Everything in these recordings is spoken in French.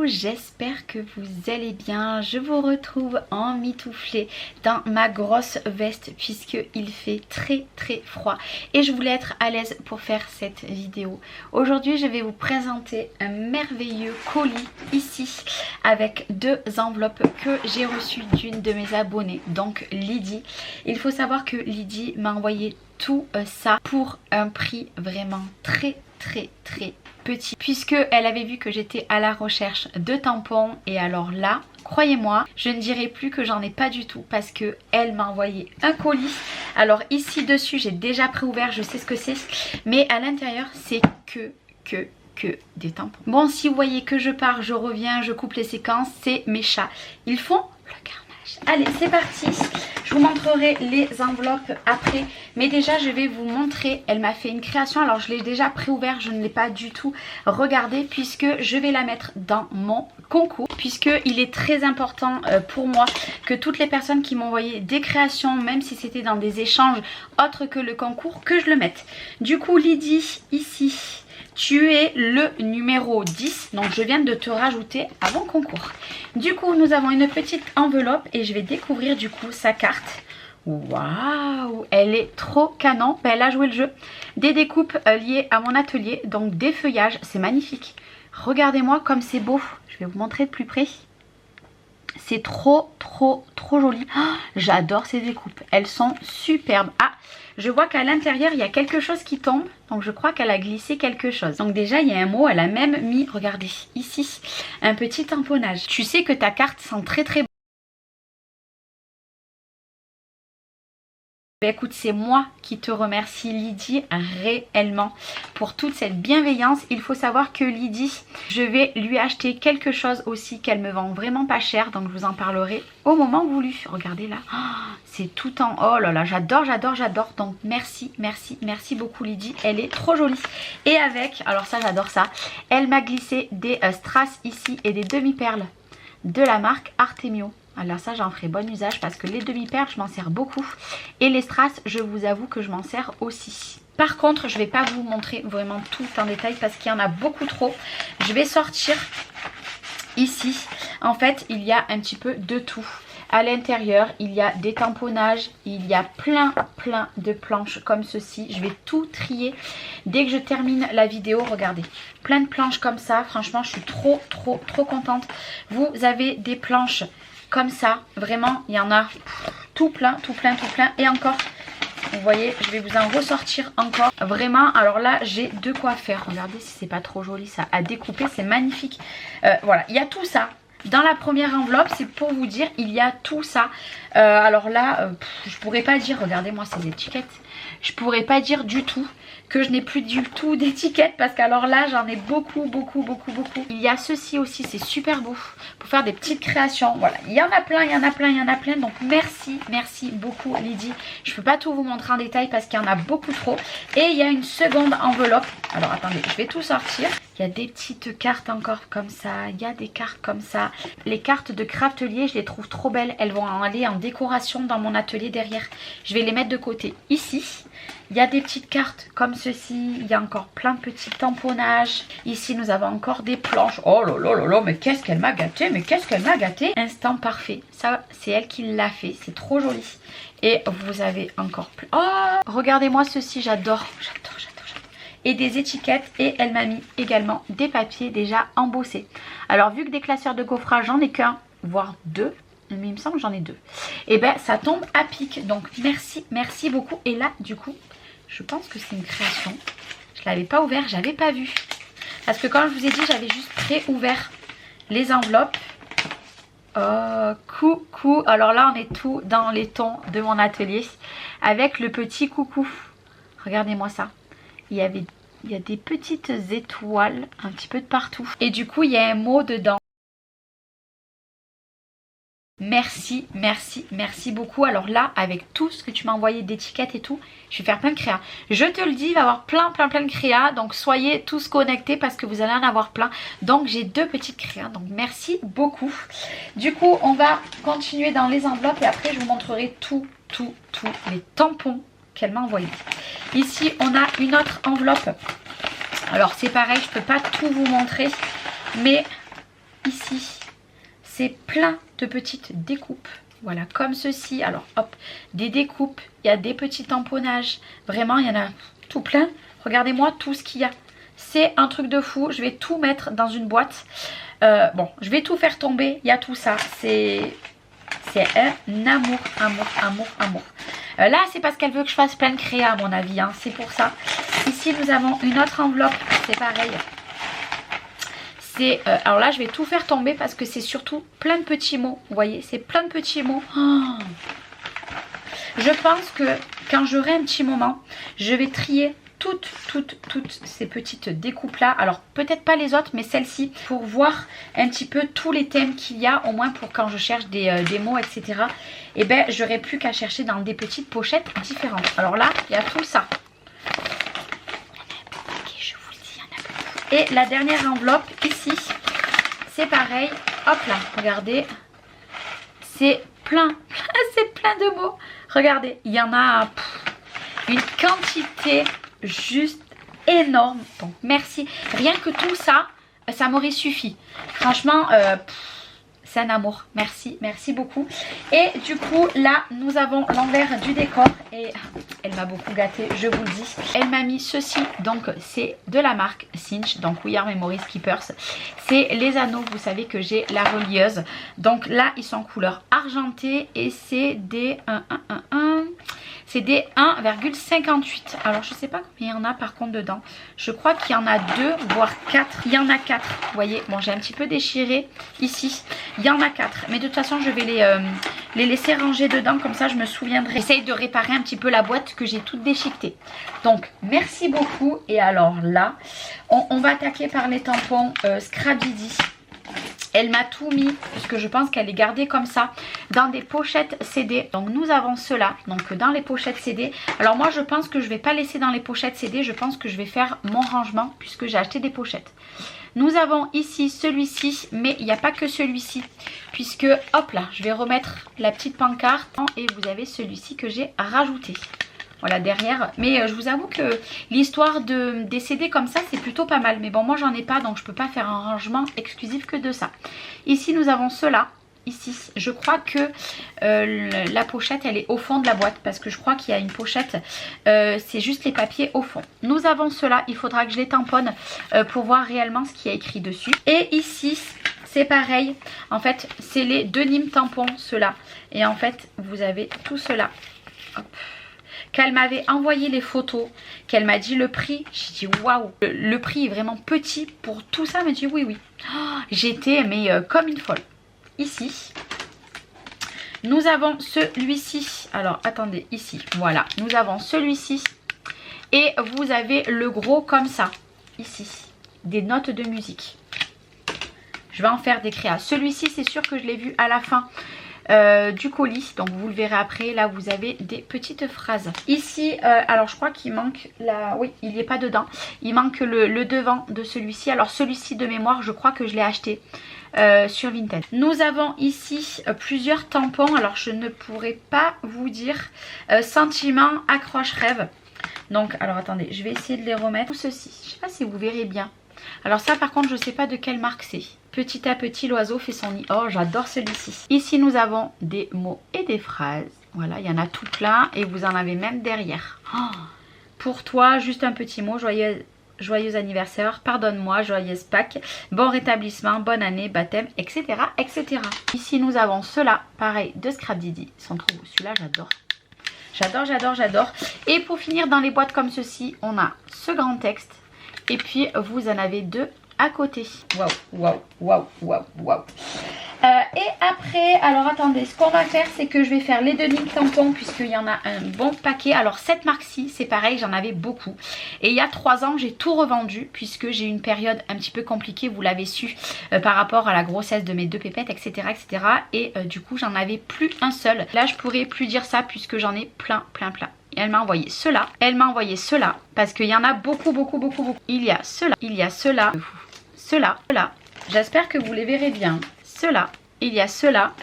j'espère que vous allez bien. Je vous retrouve en mitouflée dans ma grosse veste puisqu'il fait très froid et je voulais être à l'aise pour faire cette vidéo. Aujourd'hui je vais vous présenter un merveilleux colis ici avec deux enveloppes que j'ai reçues d'une de mes abonnées, donc Lydie. Il faut savoir que Lydie m'a envoyé tout ça pour un prix vraiment très petit, puisque elle avait vu que j'étais à la recherche de tampons. Et alors là, croyez-moi, je ne dirai plus que j'en ai pas du tout parce que elle m'a envoyé un colis. Alors ici dessus j'ai déjà préouvert, je sais ce que c'est, mais à l'intérieur c'est que des tampons. Bon, si vous voyez que je pars, je reviens, je coupe les séquences, c'est mes chats, ils font le carnage. Allez, c'est parti. Je vous montrerai les enveloppes après, mais déjà je vais vous montrer, elle m'a fait une création. Alors je l'ai déjà préouvert, je ne l'ai pas du tout regardé puisque je vais la mettre dans mon concours, puisque il est très important pour moi que toutes les personnes qui m'ont envoyé des créations, même si c'était dans des échanges autres que le concours, que je le mette. Du coup Lydie, ici tu es le numéro 10, donc je viens de te rajouter à mon concours. Du coup, nous avons une petite enveloppe et je vais découvrir du coup sa carte. Waouh, elle est trop canon. Elle a joué le jeu. Des découpes liées à mon atelier, donc des feuillages, c'est magnifique. Regardez-moi comme c'est beau. Je vais vous montrer de plus près. C'est trop joli. Oh, j'adore ces découpes. Elles sont superbes. Ah, je vois qu'à l'intérieur, il y a quelque chose qui tombe. Donc, je crois qu'elle a glissé quelque chose. Donc, déjà, il y a un mot. Elle a même mis, regardez, ici, un petit tamponnage. Tu sais que ta carte sent très bon. Écoute, c'est moi qui te remercie Lydie réellement pour toute cette bienveillance. Il faut savoir que Lydie, je vais lui acheter quelque chose aussi qu'elle me vend vraiment pas cher. Donc je vous en parlerai au moment voulu. Regardez là, oh, c'est tout en... Oh là là, j'adore. Donc merci beaucoup Lydie. Elle est trop jolie. Et avec, alors ça j'adore ça, elle m'a glissé des strass ici et des demi-perles de la marque Artemio. Alors ça j'en ferai bon usage parce que les demi-perles je m'en sers beaucoup et les strass je vous avoue que je m'en sers aussi. Par contre je ne vais pas vous montrer vraiment tout en détail parce qu'il y en a beaucoup trop. Je vais sortir ici, en fait il y a un petit peu de tout. À l'intérieur il y a des tamponnages, il y a plein de planches comme ceci. Je vais tout trier dès que je termine la vidéo. Regardez, plein de planches comme ça, franchement je suis trop contente. Vous avez des planches comme ça, vraiment il y en a tout plein et encore, vous voyez, je vais vous en ressortir encore, vraiment. Alors là j'ai de quoi faire, regardez si c'est pas trop joli ça à découper, c'est magnifique. Voilà, il y a tout ça dans la première enveloppe, c'est pour vous dire, il y a tout ça. Alors là je pourrais pas dire, regardez-moi ces étiquettes, je pourrais pas dire du tout que je n'ai plus du tout d'étiquettes parce qu'alors là j'en ai beaucoup. Il y a ceci aussi, c'est super beau pour faire des petites créations. Voilà, il y en a plein. Donc merci beaucoup Lydie. Je peux pas tout vous montrer en détail parce qu'il y en a beaucoup trop. Et il y a une seconde enveloppe. Alors attendez, je vais tout sortir. Il y a des petites cartes encore comme ça. Il y a des cartes comme ça. Les cartes de Craftelier, je les trouve trop belles. Elles vont aller en décoration dans mon atelier derrière. Je vais les mettre de côté ici. Il y a des petites cartes comme ceci. Il y a encore plein de petits tamponnages. Ici, nous avons encore des planches. Oh là, mais qu'est-ce qu'elle m'a gâté. Instant parfait. Ça, c'est elle qui l'a fait. C'est trop joli. Et vous avez encore plus. Oh, regardez-moi ceci. J'adore. Et des étiquettes. Et elle m'a mis également des papiers déjà embossés. Alors, vu que des classeurs de gaufrage, j'en ai qu'un, voire deux. Mais il me semble que j'en ai deux. Et ben ça tombe à pic. Donc merci beaucoup. Et là du coup je pense que c'est une création. Je l'avais pas ouvert, j'avais pas vu. Parce que quand je vous ai dit j'avais juste pré-ouvert les enveloppes. Oh coucou. Alors là on est tout dans les tons de mon atelier. Avec le petit coucou. Regardez-moi ça. Il y a des petites étoiles un petit peu de partout. Et du coup il y a un mot dedans. Merci beaucoup. Alors là, avec tout ce que tu m'as envoyé d'étiquettes et tout, je vais faire plein de créas. Je te le dis, il va y avoir plein de créas. Donc soyez tous connectés parce que vous allez en avoir plein. Donc j'ai deux petites créas. Donc merci beaucoup. Du coup, on va continuer dans les enveloppes et après je vous montrerai tous les tampons qu'elle m'a envoyés. Ici, on a une autre enveloppe. Alors c'est pareil, je ne peux pas tout vous montrer. Mais ici, c'est plein de petites découpes. Voilà, comme ceci. Alors, hop, des découpes. Il y a des petits tamponnages. Vraiment, il y en a tout plein. Regardez-moi tout ce qu'il y a. C'est un truc de fou. Je vais tout mettre dans une boîte. Bon, je vais tout faire tomber. Il y a tout ça. C'est un amour, amour, amour, amour. Là, c'est parce qu'elle veut que je fasse plein de créa, à mon avis. Hein. C'est pour ça. Ici, nous avons une autre enveloppe. C'est pareil. Alors là, je vais tout faire tomber parce que c'est surtout plein de petits mots. Vous voyez, c'est plein de petits mots. Oh. Je pense que quand j'aurai un petit moment, je vais trier toutes ces petites découpes-là. Alors, peut-être pas les autres, mais celles-ci, pour voir un petit peu tous les thèmes qu'il y a, au moins pour quand je cherche des mots, etc. Et ben, j'aurai plus qu'à chercher dans des petites pochettes différentes. Alors là, il y a tout ça. Et la dernière enveloppe ici, c'est pareil. Hop là, regardez. C'est plein de mots. Regardez, il y en a une quantité juste énorme. Donc merci. Rien que tout ça, ça m'aurait suffi. Franchement, c'est un amour. Merci, merci beaucoup. Et du coup, là, nous avons l'envers du décor. Et elle m'a beaucoup gâtée, je vous le dis. Elle m'a mis ceci. Donc, c'est de la marque Cinch. Donc, We Are Memories Keepers. C'est les anneaux. Vous savez que j'ai la relieuse. Donc là, ils sont en couleur argentée. Et c'est des... C'est des 1,58. Alors je sais pas combien il y en a par contre dedans. Je crois qu'il y en a 2 voire 4. Il y en a 4. Vous voyez, bon j'ai un petit peu déchiré ici. Il y en a 4. Mais de toute façon je vais les laisser ranger dedans. Comme ça je me souviendrai. J'essaye de réparer un petit peu la boîte que j'ai toute déchiquetée. Donc merci beaucoup. Et alors là, on va attaquer par les tampons Scrabidi. Elle m'a tout mis, puisque je pense qu'elle est gardée comme ça, dans des pochettes CD. Donc nous avons cela, donc dans les pochettes CD. Alors moi je pense que je ne vais pas laisser dans les pochettes CD, je pense que je vais faire mon rangement, puisque j'ai acheté des pochettes. Nous avons ici celui-ci, mais il n'y a pas que celui-ci, puisque hop là, je vais remettre la petite pancarte. Et vous avez celui-ci que j'ai rajouté. Voilà derrière, mais je vous avoue que l'histoire des CD comme ça c'est plutôt pas mal. Mais bon moi j'en ai pas donc je peux pas faire un rangement exclusif que de ça. Ici nous avons cela, ici je crois que la pochette elle est au fond de la boîte. Parce que je crois qu'il y a une pochette, c'est juste les papiers au fond. Nous avons cela, il faudra que je les tamponne pour voir réellement ce qu'il y a écrit dessus. Et ici c'est pareil, en fait c'est les 2 Nîmes tampons ceux-là. Et en fait vous avez tout cela. Hop. Qu'elle m'avait envoyé les photos, qu'elle m'a dit le prix. J'ai dit waouh, le prix est vraiment petit pour tout ça. Elle m'a dit oui oui. Oh, j'étais mais comme une folle. Ici nous avons celui-ci. Alors attendez, ici voilà, nous avons celui-ci. Et vous avez le gros comme ça. Ici, des notes de musique. Je vais en faire des créas. Celui-ci c'est sûr que je l'ai vu à la fin du colis, donc vous le verrez après. Là vous avez des petites phrases ici. Alors je crois qu'il manque la... Oui, il n'y est pas dedans, il manque le devant de celui-ci. Alors celui-ci de mémoire je crois que je l'ai acheté sur Vinted. Nous avons ici plusieurs tampons. Alors je ne pourrais pas vous dire sentiment, accroche, rêve. Donc alors attendez, je vais essayer de les remettre. Ceci, je sais pas si vous verrez bien. Alors ça par contre je sais pas de quelle marque c'est. Petit à petit l'oiseau fait son nid. Oh j'adore celui-ci. Ici nous avons des mots et des phrases. Voilà, il y en a tout plein et vous en avez même derrière. Oh, pour toi juste un petit mot. Joyeux anniversaire, pardonne-moi, joyeuse Pâques, bon rétablissement, bonne année, baptême, etc. etc. Ici nous avons cela, pareil de Scrabidi. Ils sont trop beaux, celui-là j'adore. J'adore, j'adore, j'adore. Et pour finir dans les boîtes comme ceci, on a ce grand texte. Et puis vous en avez 2 à côté. Waouh, waouh, waouh, waouh, waouh. Et après, alors attendez, ce qu'on va faire c'est que je vais faire les 2 Nîmes tampons puisqu'il y en a un bon paquet. Alors cette marque-ci c'est pareil, j'en avais beaucoup. Et il y a 3 ans j'ai tout revendu puisque j'ai eu une période un petit peu compliquée, vous l'avez su, par rapport à la grossesse de mes 2 pépettes, etc. etc. Et du coup j'en avais plus un seul. Là je pourrais plus dire ça puisque j'en ai plein. Et elle m'a envoyé cela, elle m'a envoyé cela, parce qu'il y en a beaucoup. Il y a cela, il y a cela, cela. J'espère que vous les verrez bien. Cela, il y a cela.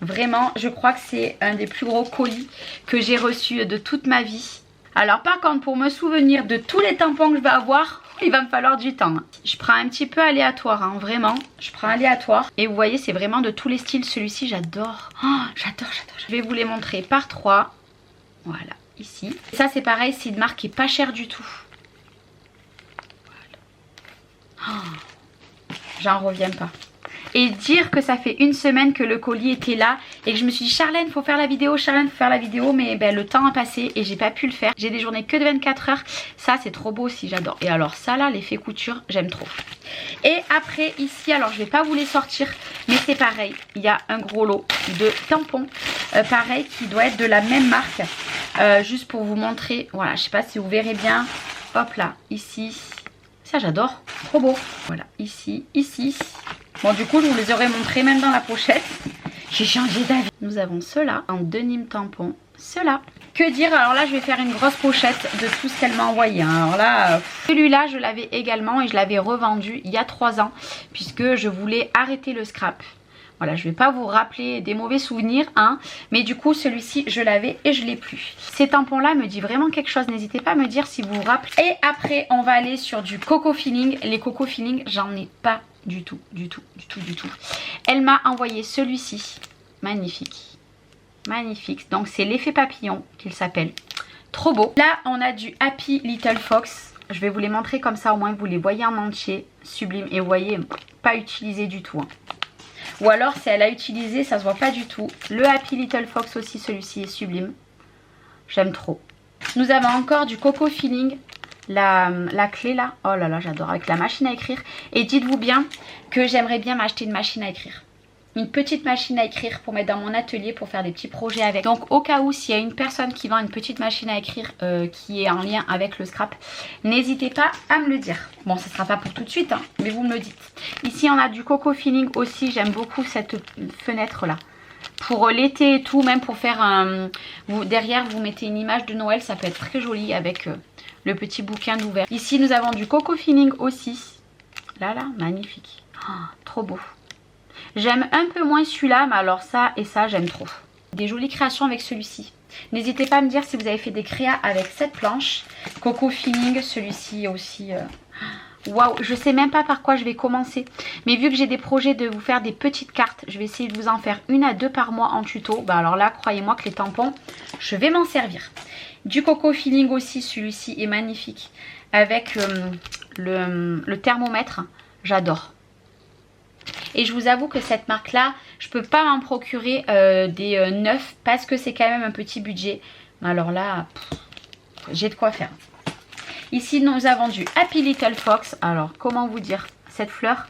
Vraiment, je crois que c'est un des plus gros colis que j'ai reçu de toute ma vie. Alors par contre, pour me souvenir de tous les tampons que je vais avoir, il va me falloir du temps. Je prends un petit peu aléatoire, hein, vraiment. Je prends aléatoire. Et vous voyez, c'est vraiment de tous les styles. Celui-ci, j'adore. Oh, j'adore. Je vais vous les montrer par 3. Voilà, ici. Et ça, c'est pareil, c'est une marque qui est pas chère du tout. Voilà. Oh, j'en reviens pas. Et dire que ça fait une semaine que le colis était là et que je me suis dit Charlène faut faire la vidéo, mais ben, le temps a passé et j'ai pas pu le faire. J'ai des journées que de 24 heures, ça c'est trop beau aussi, j'adore. Et alors ça là, l'effet couture, j'aime trop. Et après ici, alors je vais pas vous les sortir, mais c'est pareil, il y a un gros lot de tampons, pareil qui doit être de la même marque, juste pour vous montrer, voilà, je sais pas si vous verrez bien, hop là, ici, ça j'adore, trop beau, voilà, ici. Bon, du coup, je vous les aurais montrés même dans la pochette. J'ai changé d'avis. Nous avons ceux-là en denim tampon. Ceux-là. Que dire? Alors là, je vais faire une grosse pochette de tout ce qu'elle m'a envoyé. Hein. Alors là, celui-là, je l'avais également et je l'avais revendu il y a 3 ans. Puisque je voulais arrêter le scrap. Voilà, je ne vais pas vous rappeler des mauvais souvenirs, hein, mais du coup, celui-ci, je l'avais et je ne l'ai plus. Ces tampons-là me disent vraiment quelque chose. N'hésitez pas à me dire si vous vous rappelez. Et après, on va aller sur du Coco Feeling. Les Coco Feeling, j'en ai pas du tout. Elle m'a envoyé celui-ci. Magnifique. Magnifique. Donc, c'est l'effet papillon qu'il s'appelle. Trop beau. Là, on a du Happy Little Fox. Je vais vous les montrer comme ça, au moins, vous les voyez en entier. Sublime. Et vous voyez, pas utilisé du tout, hein. Ou alors si elle a utilisé, ça se voit pas du tout. Le Happy Little Fox aussi, celui-ci est sublime. J'aime trop. Nous avons encore du Coco Feeling. La clé là. Oh là là, j'adore. Avec la machine à écrire. Et dites-vous bien que j'aimerais bien m'acheter une machine à écrire. Une petite machine à écrire pour mettre dans mon atelier pour faire des petits projets avec. Donc au cas où s'il y a une personne qui vend une petite machine à écrire qui est en lien avec le scrap, n'hésitez pas à me le dire. Bon, ce ne sera pas pour tout de suite, hein, mais vous me le dites. Ici on a du Coco Feeling aussi, j'aime beaucoup cette fenêtre là. Pour l'été et tout, même pour faire un... derrière vous mettez une image de Noël, ça peut être très joli avec le petit bouquin d'ouvert. Ici nous avons du Coco Feeling aussi. Là, magnifique. Oh, trop beau. J'aime un peu moins celui-là, mais alors ça et ça, j'aime trop. Des jolies créations avec celui-ci. N'hésitez pas à me dire si vous avez fait des créas avec cette planche. Coco Feeling, celui-ci aussi. Waouh, je sais même pas par quoi je vais commencer. Mais vu que j'ai des projets de vous faire des petites cartes, je vais essayer de vous en faire 1 à 2 par mois en tuto. Bah alors là, croyez-moi que les tampons, je vais m'en servir. Du Coco Feeling aussi, celui-ci est magnifique. Avec le thermomètre, j'adore. Et je vous avoue que cette marque là, je peux pas m'en procurer des neufs parce que c'est quand même un petit budget. Mais alors là, j'ai de quoi faire. Ici nous avons du Happy Little Fox. Alors comment vous dire, cette fleur,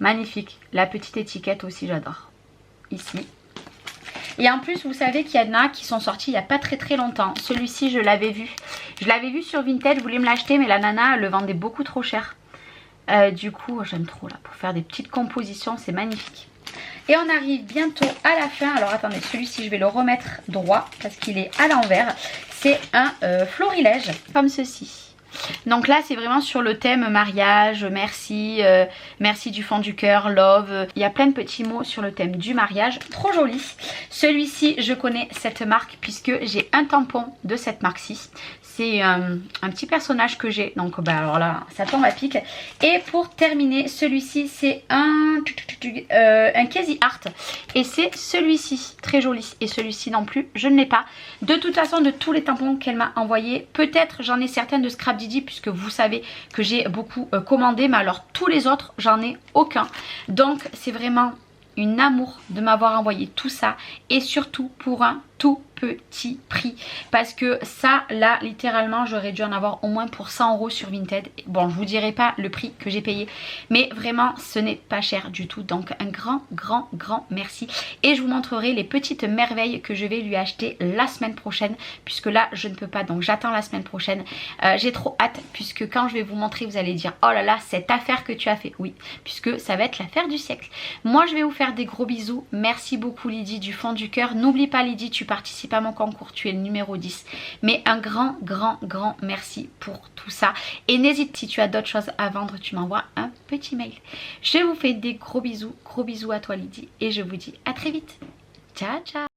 magnifique. La petite étiquette aussi, j'adore. Ici. Et en plus vous savez qu'il y en a qui sont sortis il n'y a pas très longtemps. Celui-ci je l'avais vu. Je l'avais vu sur Vinted, je voulais me l'acheter mais la nana elle le vendait beaucoup trop cher. Du coup j'aime trop là, pour faire des petites compositions, c'est magnifique. Et on arrive bientôt à la fin. Alors attendez, celui-ci je vais le remettre droit parce qu'il est à l'envers. C'est un florilège comme ceci. Donc là c'est vraiment sur le thème mariage, merci, merci du fond du cœur, love. Il y a plein de petits mots sur le thème du mariage, trop joli. Celui-ci je connais cette marque puisque j'ai un tampon de cette marque-ci. C'est un petit personnage que j'ai, donc bah alors là ça tombe à pic. Et pour terminer, celui-ci c'est un Casey Art et c'est celui-ci, très joli. Et celui-ci non plus, je ne l'ai pas. De toute façon, de tous les tampons qu'elle m'a envoyés, peut-être j'en ai certaines de Scrap Didi puisque vous savez que j'ai beaucoup commandé, mais alors tous les autres j'en ai aucun. Donc c'est vraiment une amour de m'avoir envoyé tout ça et surtout pour un tout petit prix parce que ça là littéralement j'aurais dû en avoir au moins pour 100 € sur Vinted. Bon, je vous dirai pas le prix que j'ai payé mais vraiment ce n'est pas cher du tout, donc un grand merci. Et je vous montrerai les petites merveilles que je vais lui acheter la semaine prochaine puisque là je ne peux pas, donc j'attends la semaine prochaine. J'ai trop hâte puisque quand je vais vous montrer vous allez dire oh là là cette affaire que tu as fait, oui, puisque ça va être l'affaire du siècle. Moi je vais vous faire des gros bisous, merci beaucoup Lydie du fond du cœur. N'oublie pas Lydie, tu participes à mon concours, tu es le numéro 10, mais un grand merci pour tout ça. Et n'hésite, si tu as d'autres choses à vendre, tu m'envoies un petit mail. Je vous fais des gros bisous à toi Lydie et je vous dis à très vite. Ciao ciao.